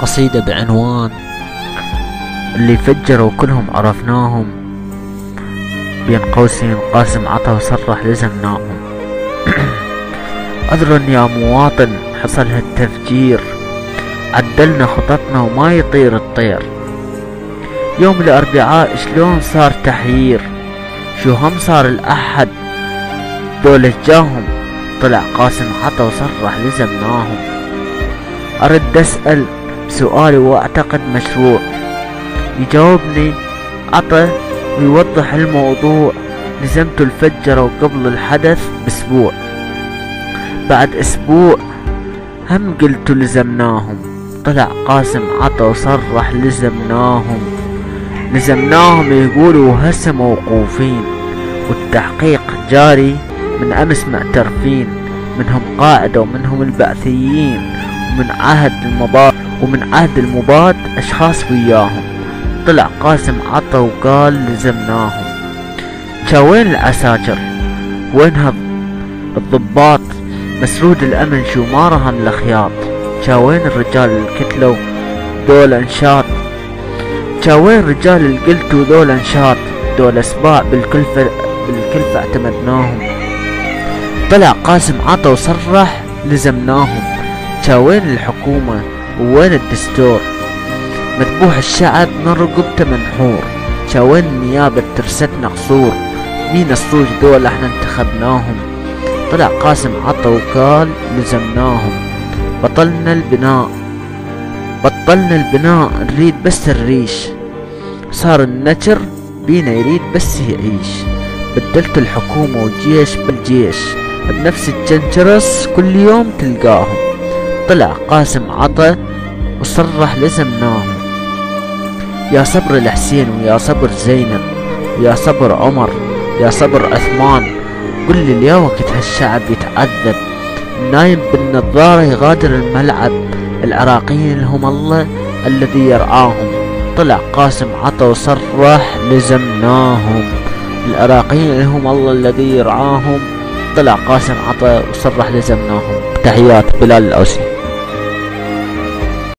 قصيدة بعنوان اللي فجروا كلهم عرفناهم، بين قوسين قاسم عطا وصرح لزمناهم. عذرا يا مواطن حصل هالتفجير، عدلنا خططنا وما يطير الطير. يوم الاربعاء شلون صار تحيير، شو هم صار الاحد دول جاهم، طلع قاسم عطا وصرح لزمناهم. ارد اسأل سؤالي واعتقد مشروع، يجاوبني عطا ويوضح الموضوع. لزمته الفجرة وقبل الحدث باسبوع، بعد اسبوع هم قلتوا لزمناهم، طلع قاسم عطا وصرح لزمناهم. يقولوا هسه موقوفين والتحقيق جاري، من امس معترفين، منهم قاعدة ومنهم البعثيين، ومن عهد المباد اشخاص وياهم. طلع قاسم عطا وقال لزمناهم. وين العساكر؟ وينها الضباط؟ مسرود الامن شو ما رهم الخياط؟ وين الرجال اللي قتلوا دول انشاط؟ وين رجال اللي قلتوا دول انشاط؟ دول اسباع بالكلفة اعتمدناهم. طلع قاسم عطا وصرح لزمناهم. وين الحكومة ووين الدستور؟ مذبوح الشعب من رقبته منحور. وين النيابة ترستنا قصور؟ مين الصوج دول احنا انتخبناهم؟ طلع قاسم عطا وقال لزمناهم. بطلنا البناء نريد بس الريش، صار النجر بينا يريد بس يعيش. بدلت الحكومة والجيش بالجيش، بنفس الجنجرس كل يوم تلقاهم. طلع قاسم عطا وصرح لزمناهم. يا صبر الحسين ويا صبر زينب ويا صبر عمر يا صبر عثمان، قل لي يا وقت هالشعب يتعذب، النايم بالنظارة يغادر الملعب، العراقيين هم الله الذي يرعاهم. طلع قاسم عطا وصرح لزمناهم. العراقيين هم الله الذي يرعاهم. طلع قاسم عطا وصرح لزمناهم. تحيات بلال الأوسي.